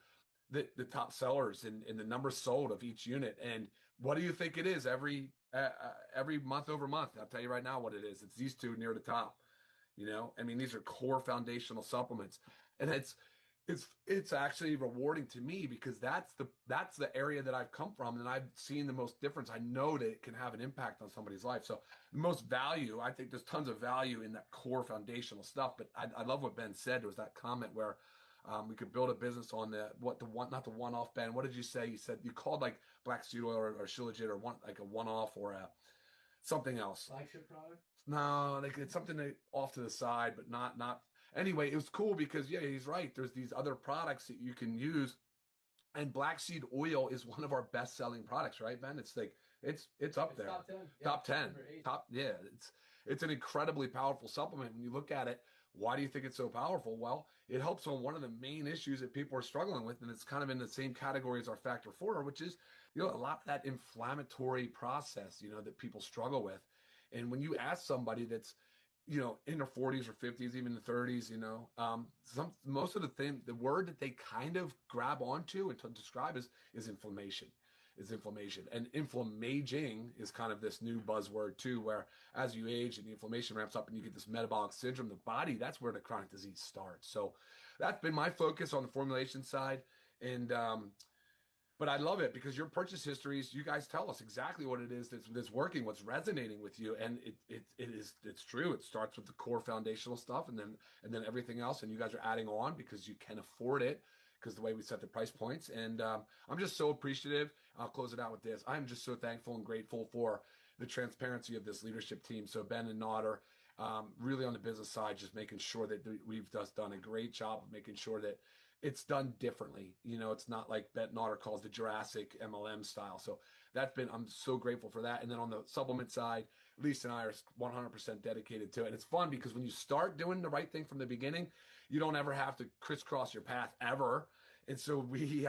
Speaker 4: the top sellers and the numbers sold of each unit. And what do you think it is every month over month? I'll tell you right now what it is. It's these two near the top. You know, I mean, these are core foundational supplements, and it's actually rewarding to me, because that's the area that I've come from, and I've seen the most difference. I know that it can have an impact on somebody's life. So the most value, I think there's tons of value in that core foundational stuff. But I love what Ben said. There was that comment where we could build a business on not the one-off, Ben. What did you say? You said you called like black seed oil or Shilajit, or like a one-off, or something else.
Speaker 2: Flagship product?
Speaker 4: No, like it's something that off to the side, but not. Anyway, it was cool because, yeah, he's right. There's these other products that you can use, and black seed oil is one of our best-selling products, right, Ben? It's like it's up there,
Speaker 2: top 10.
Speaker 4: top 10,
Speaker 2: number 8.
Speaker 4: top. Yeah, it's an incredibly powerful supplement when you look at it. Why do you think it's so powerful? Well, it helps on one of the main issues that people are struggling with, and it's kind of in the same category as our factor 4, which is, you know, a lot of that inflammatory process, you know, that people struggle with. And when you ask somebody that's, you know, in their 40s or 50s, even the 30s, you know, most of the word that they kind of grab onto and to describe is inflammation. And inflammaging is kind of this new buzzword too, where as you age and the inflammation ramps up and you get this metabolic syndrome, the body, that's where the chronic disease starts. So that's been my focus on the formulation side. And but I love it because your purchase histories, you guys tell us exactly what it is that's working, what's resonating with you, and it's true. It starts with the core foundational stuff, and then everything else, and you guys are adding on because you can afford it, because the way we set the price points. And I'm just so appreciative. I'll close it out with this. I'm just so thankful and grateful for the transparency of this leadership team. So Ben and Nodder, really on the business side, just making sure that we've just done a great job of making sure that it's done differently. You know, it's not like Bet Nodder calls the Jurassic MLM style. So I'm so grateful for that. And then on the supplement side, Lisa and I are 100% dedicated to it. And it's fun because when you start doing the right thing from the beginning, you don't ever have to crisscross your path ever. And so we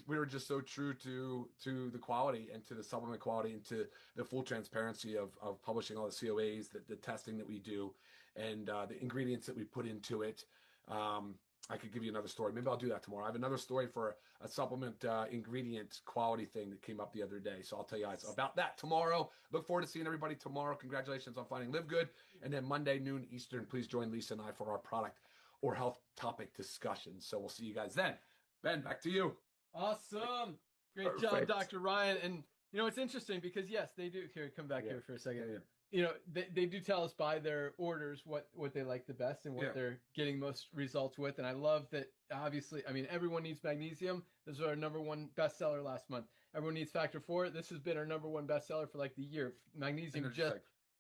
Speaker 4: were just so true to the quality and to the supplement quality and to the full transparency of publishing all the COAs, the testing that we do, and the ingredients that we put into it. I could give you another story. Maybe I'll do that tomorrow. I have another story for a supplement ingredient quality thing that came up the other day. So I'll tell you guys about that tomorrow. Look forward to seeing everybody tomorrow. Congratulations on finding Live Good. And then Monday, noon Eastern, please join Lisa and I for our product or health topic discussions. So we'll see you guys then. Ben, back to you.
Speaker 2: Awesome. Great
Speaker 4: Perfect.
Speaker 2: job, Dr. Ryan. And, you know, it's interesting because, yes, they do. Here, come back here for a second.
Speaker 4: Yeah.
Speaker 2: You know, they do tell us by their orders what they like the best and what they're getting most results with. And I love that, obviously, I mean, everyone needs magnesium. This is our number 1 bestseller last month. Everyone needs factor 4. This has been our number 1 bestseller for like the year. Magnesium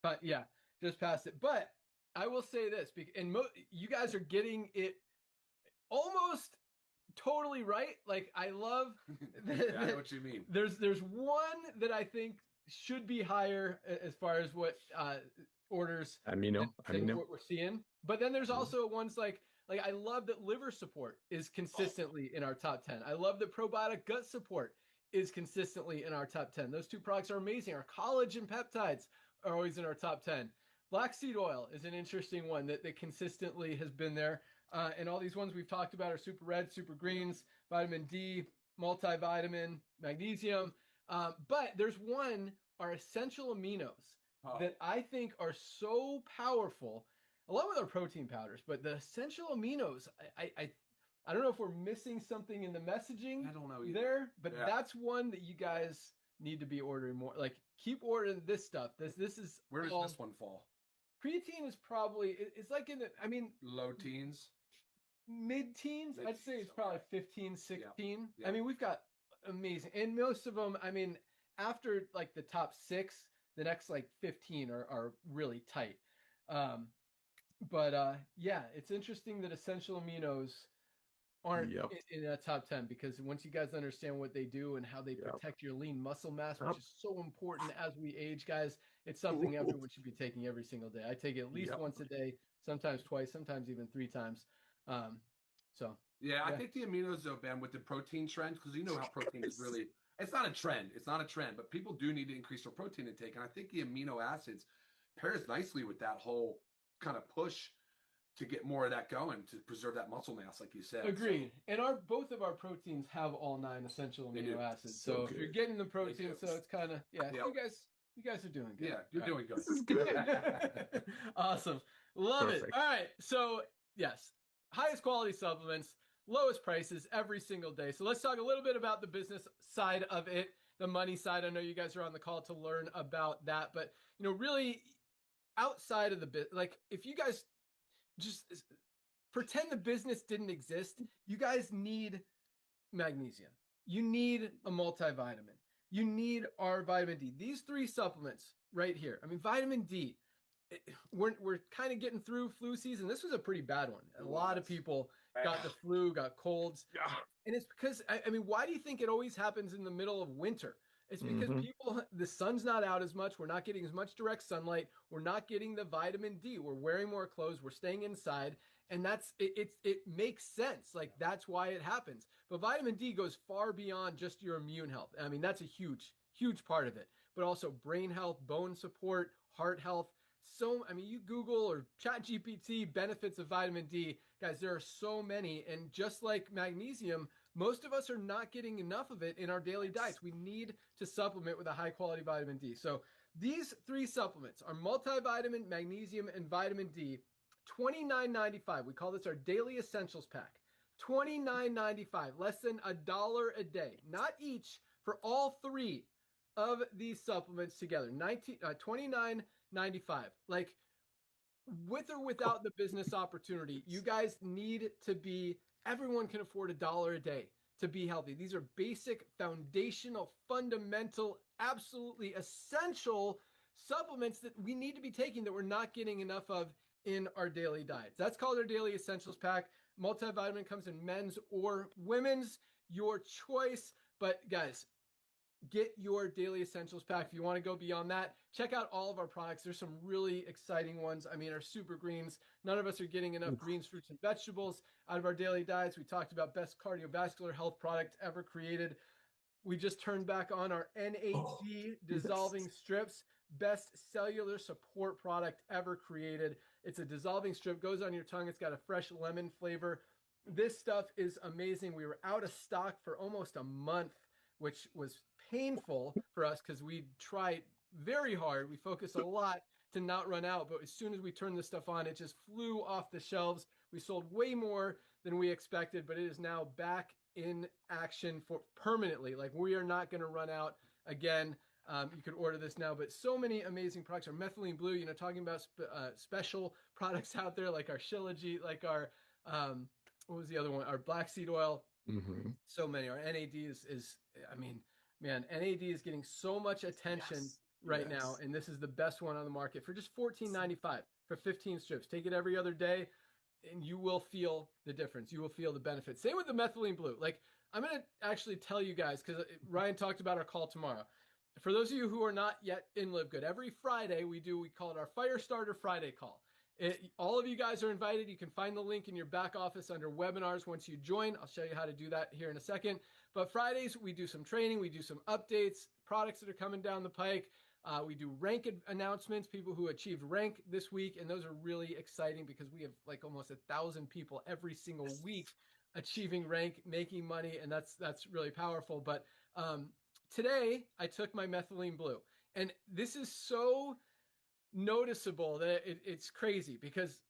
Speaker 2: But yeah, just past it. But I will say this, and you guys are getting it almost totally right. Like I love
Speaker 4: Yeah, I know what you mean.
Speaker 2: There's one that I think should be higher as far as what orders
Speaker 1: Amino.
Speaker 2: what we're seeing. But then there's also ones like I love that liver support is consistently in our top 10. I love that probiotic gut support is consistently in our top 10. Those two products are amazing. Our collagen peptides are always in our top 10. Black seed oil is an interesting one that consistently has been there. And all these ones we've talked about are super red, super greens, vitamin D, multivitamin, magnesium. But there's one, our essential aminos, that I think are so powerful, along with our protein powders. But the essential aminos, I don't know if we're missing something in the messaging.
Speaker 4: I don't know either.
Speaker 2: There, but that's one that you guys need to be ordering more. Like, keep ordering this stuff. This is
Speaker 4: where does this one fall?
Speaker 2: Creatine is probably it's like in the
Speaker 4: low teens,
Speaker 2: mid-teens. I'd say it's probably 15, 16.
Speaker 4: Yeah.
Speaker 2: I mean, we've got amazing, and most of them. I mean, after like the top 6, the next like 15 are really tight. But yeah, it's interesting that essential aminos aren't in that top 10, because once you guys understand what they do and how they protect your lean muscle mass, which is so important as we age, guys, it's something everyone should be taking every single day. I take it at least once a day, sometimes twice, sometimes even 3 times.
Speaker 4: I think the aminos though, Ben, with the protein trend, because you know how protein is really, it's not a trend, but people do need to increase their protein intake. And I think the amino acids pairs nicely with that whole kind of push to get more of that going, to preserve that muscle mass, like you said.
Speaker 2: Agreed. And both of our proteins have all 9 essential amino acids. So if you're getting the protein, so it's kind of you guys are doing good.
Speaker 4: Yeah, you're doing good.
Speaker 1: This is good.
Speaker 2: Awesome. Love it. All right. So yes, highest quality supplements, lowest prices every single day. So let's talk a little bit about the business side of it, the money side. I know you guys are on the call to learn about that, but really outside of the bit, like if you guys just pretend the business didn't exist, you guys need magnesium. You need a multivitamin. You need our vitamin D. These 3 supplements right here. I mean, vitamin D, we're kind of getting through flu season. This was a pretty bad one. A lot of people got the flu, got colds. And it's because, I mean, why do you think it always happens in the middle of winter? It's because the sun's not out as much. We're not getting as much direct sunlight. We're not getting the vitamin D. We're wearing more clothes. We're staying inside. And it makes sense. Like, that's why it happens. But vitamin D goes far beyond just your immune health. I mean, that's a huge, huge part of it. But also brain health, bone support, heart health. So, I mean, you Google or ChatGPT benefits of vitamin D. Guys, there are so many. And just like magnesium, most of us are not getting enough of it in our daily diets. We need to supplement with a high quality vitamin D. So these 3 supplements are multivitamin, magnesium, and vitamin D, $29.95. We call this our daily essentials pack. $29.95, less than $1 a day, not each, for all 3 of these supplements together. $29.95. Like, with or without the business opportunity, you guys need to be. Everyone can afford $1 a day to be healthy. These are basic, foundational, fundamental, absolutely essential supplements that we need to be taking that we're not getting enough of in our daily diets. That's called our daily essentials pack. Multivitamin comes in men's or women's, your choice. But guys, get your daily essentials pack. If you want to go beyond that, check out all of our products. There's some really exciting ones. I mean, our super greens. None of us are getting enough greens, fruits, and vegetables out of our daily diets. We talked about best cardiovascular health product ever created. We just turned back on our NAD dissolving strips, best cellular support product ever created. It's a dissolving strip, goes on your tongue. It's got a fresh lemon flavor. This stuff is amazing. We were out of stock for almost a month, which was painful for us because we tried very hard. We focused a lot to not run out, but as soon as we turned this stuff on, it just flew off the shelves. We sold way more than we expected, but it is now back in action for permanently. Like, we are not going to run out again. You could order this now, but so many amazing products. Our methylene blue, talking about special products out there, like our Shilajit, like our, what was the other one? Our black seed oil. So many. Our NAD is I mean, man, NAD is getting so much attention right now, and this is the best one on the market for just $14.95 for 15 strips. Take it every other day, and you will feel the difference. You will feel the benefits. Same with the methylene blue. Like, I'm going to actually tell you guys, because Ryan talked about our call tomorrow. For those of you who are not yet in Live Good, every Friday we call it our Fire Starter Friday call. All of you guys are invited. You can find the link in your back office under webinars once you join. I'll show you how to do that here in a second. But Fridays, we do some training. We do some updates, products that are coming down the pike. We do rank announcements, people who achieved rank this week. And those are really exciting because we have like almost 1,000 people every single week achieving rank, making money. And that's really powerful. But today I took my methylene blue, and this is so noticeable that it's crazy because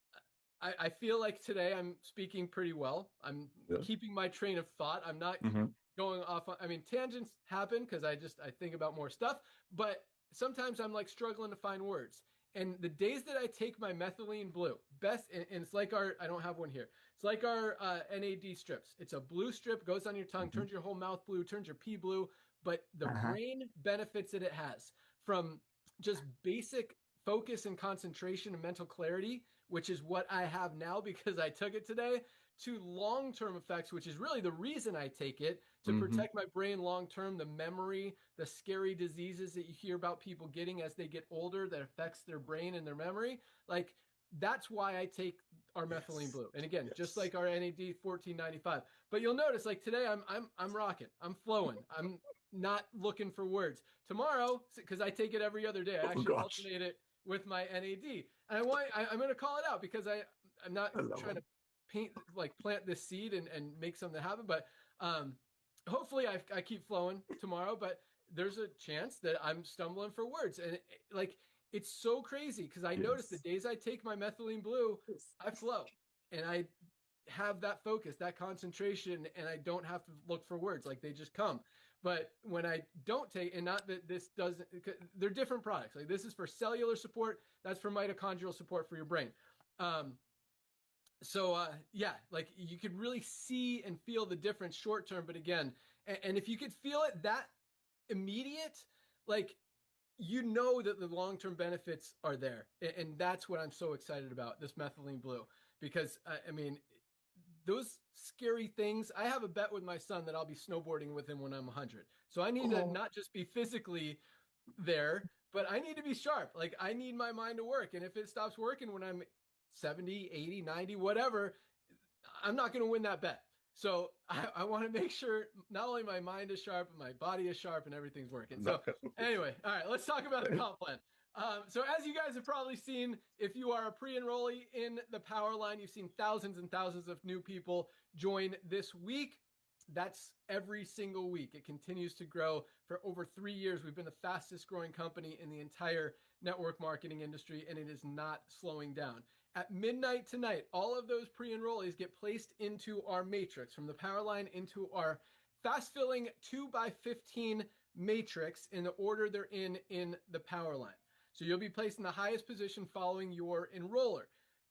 Speaker 2: I feel like today I'm speaking pretty well. I'm keeping my train of thought. I'm not going off on, I mean, tangents happen because I think about more stuff, but sometimes I'm like struggling to find words. And the days that I take my methylene blue, and it's like I don't have one here. It's like our NAD strips. It's a blue strip, goes on your tongue, turns your whole mouth blue, turns your pee blue, but the brain benefits that it has from just basic focus and concentration and mental clarity, which is what I have now because I took it today, to long-term effects, which is really the reason I take it, to protect my brain long-term, the memory, the scary diseases that you hear about people getting as they get older that affects their brain and their memory. Like, that's why I take our methylene blue. And again, just like our NAD 1495. But you'll notice, like today, I'm rocking. I'm flowing. I'm not looking for words. Tomorrow, because I take it every other day, I actually alternate it with my NAD. And I'm going to call it out because I'm not trying to plant this seed and make something happen. But hopefully I keep flowing tomorrow, but there's a chance that I'm stumbling for words. And it's so crazy because I notice the days I take my methylene blue, I flow and I have that focus, that concentration, and I don't have to look for words. Like, they just come. But when I don't take, and not that this doesn't, they're different products. Like, this is for cellular support. That's for mitochondrial support for your brain. Like, you could really see and feel the difference short term. But again, and if you could feel it that immediate, like, you know that the long-term benefits are there. And that's what I'm so excited about, this methylene blue, because I mean, those scary things, I have a bet with my son that I'll be snowboarding with him when I'm 100. So I need to not just be physically there, but I need to be sharp. Like, I need my mind to work. And if it stops working when I'm 70, 80, 90, whatever, I'm not going to win that bet. So I want to make sure not only my mind is sharp, but my body is sharp and everything's working. So anyway, all right, let's talk about the comp plan. So as you guys have probably seen, if you are a pre-enrollee in the Power Line, you've seen thousands and thousands of new people join this week. That's every single week. It continues to grow. For over 3 years, we've been the fastest growing company in the entire network marketing industry, and it is not slowing down. At midnight tonight, all of those pre-enrollees get placed into our matrix, from the Power Line into our fast-filling 2x15 matrix in the order they're in the Power Line. So you'll be placed in the highest position following your enroller.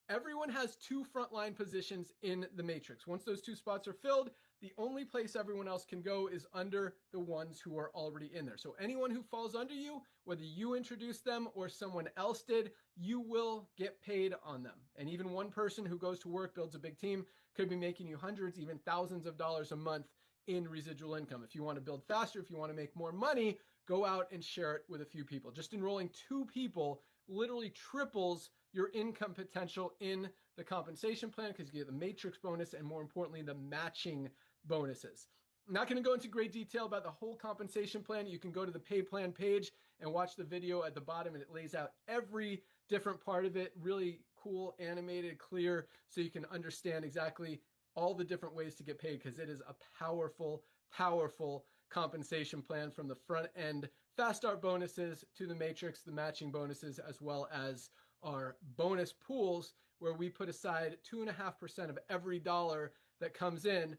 Speaker 2: Everyone has 2 frontline positions in the matrix. Once those 2 spots are filled, the only place everyone else can go is under the ones who are already in there. So anyone who falls under you, whether you introduced them or someone else did, you will get paid on them. And even one person who goes to work, builds a big team, could be making you hundreds, even thousands of dollars a month in residual income. If you want to build faster, if you want to make more money, go out and share it with a few people. Just enrolling 2 people literally triples your income potential in the compensation plan, because you get the matrix bonus and, more importantly, the matching bonuses. I'm not going to go into great detail about the whole compensation plan. You can go to the pay plan page and watch the video at the bottom, and it lays out every different part of it, really cool, animated, clear, so you can understand exactly all the different ways to get paid, because it is a powerful, powerful compensation plan, from the front end fast start bonuses to the matrix, the matching bonuses, as well as our bonus pools, where we put aside 2.5% of every dollar that comes in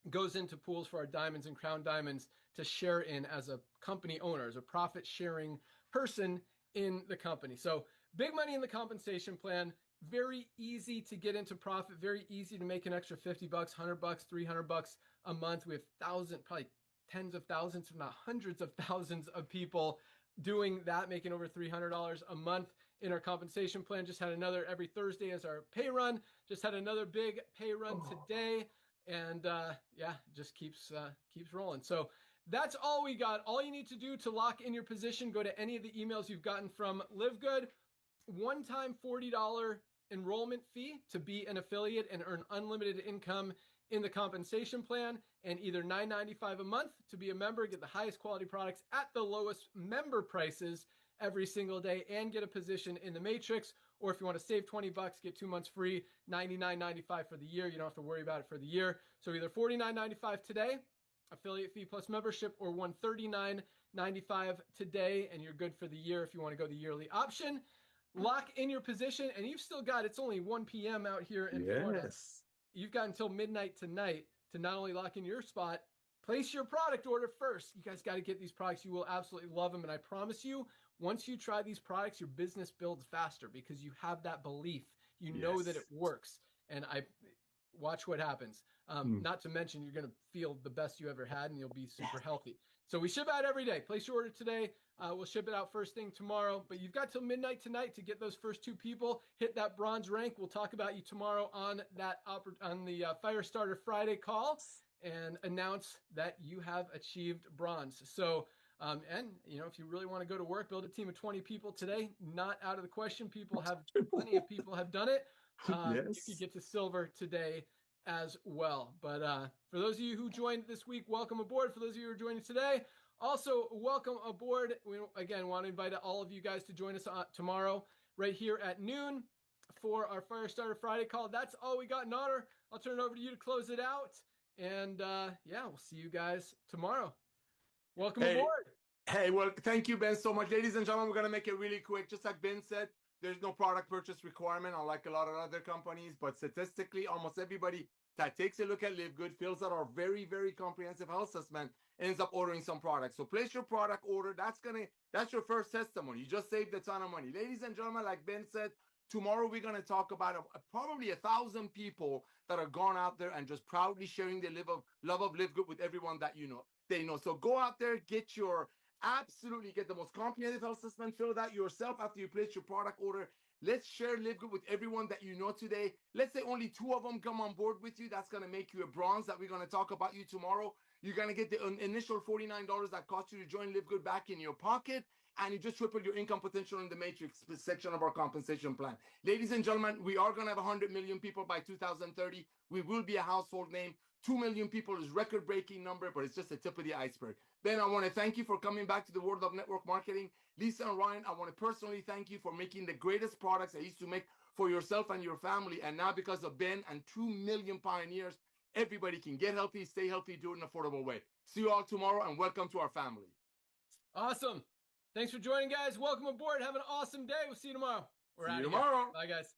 Speaker 2: goes into pools for our diamonds and crown diamonds to share in as a company owner, as a profit sharing person in the company. So big money in the compensation plan. Very easy to get into profit, very easy to make an extra $50, $100, $300 a month. We have thousands, probably tens of thousands, if not hundreds of thousands of people doing that, making over $300 a month in our compensation plan. Just had another every Thursday as our pay run. Just had another big pay run today. And yeah, just keeps rolling. So that's all we got. All you need to do to lock in your position, go to any of the emails you've gotten from Live Good. One-time $40 enrollment fee to be an affiliate and earn unlimited income in the compensation plan, and either $9.95 a month to be a member, get the highest quality products at the lowest member prices every single day, and get a position in the matrix. Or if you want to save $20, get 2 months free, $99.95 for the year. You don't have to worry about it for the year. So either $49.95 today, affiliate fee plus membership, or $139.95 today, and you're good for the year if you want to go the yearly option. Lock in your position, and you've still got, it's only 1 p.m. out here in Florida. You've got until midnight tonight to not only lock in your spot, place your product order first. You guys got to get these products. You will absolutely love them. And I promise you, once you try these products, your business builds faster because you have that belief. You know that it works. And I watch what happens. Not to mention, you're going to feel the best you ever had, and you'll be super healthy. So we ship out every day. Place your order today. We'll ship it out first thing tomorrow. But you've got till midnight tonight to get those first 2 people. Hit that bronze rank. We'll talk about you tomorrow on the Firestarter Friday call and announce that you have achieved bronze. So, and you know, if you really want to go to work, build a team of 20 people today. Not out of the question. Plenty of people have done it. You could get to silver today as well. But for those of you who joined this week, welcome aboard. For those of you who are joining today, also welcome aboard. We again want to invite all of you guys to join us tomorrow right here at noon for our Firestarter Friday call. That's all we got in honor. I'll turn it over to you to close it out. And yeah, we'll see you guys tomorrow. Welcome aboard.
Speaker 1: Hey, well, thank you, Ben, so much. Ladies and gentlemen, we're going to make it really quick. Just like Ben said, there's no product purchase requirement, unlike a lot of other companies. But statistically, almost everybody that takes a look at Live Good, fills out our very, very comprehensive health assessment, ends up ordering some products. So place your product order. That's your first testimony. You just saved a ton of money. Ladies and gentlemen, like Ben said, tomorrow we're going to talk about probably 1,000 people that are gone out there and just proudly sharing the love of Live Good with everyone that they know. So go out there, get the most comprehensive health assessment, fill that yourself after you place your product order. Let's share Live Good with everyone that you know today. Let's say only 2 of them come on board with you. That's going to make you a bronze that we're going to talk about you tomorrow. You're going to get the initial $49 that cost you to join Live Good back in your pocket, and you just triple your income potential in the matrix section of our compensation plan. Ladies and gentlemen, we are going to have 100 million people by 2030. We will be a household name. 2 million people is record-breaking number, but it's just the tip of the iceberg. Ben, I want to thank you for coming back to the world of network marketing. Lisa and Ryan, I want to personally thank you for making the greatest products I used to make for yourself and your family. And now because of Ben and 2 million pioneers, everybody can get healthy, stay healthy, do it in an affordable way. See you all tomorrow, and welcome to our family.
Speaker 2: Awesome. Thanks for joining, guys. Welcome aboard. Have an awesome day. We'll see you tomorrow.
Speaker 1: See you tomorrow.
Speaker 2: Bye, guys.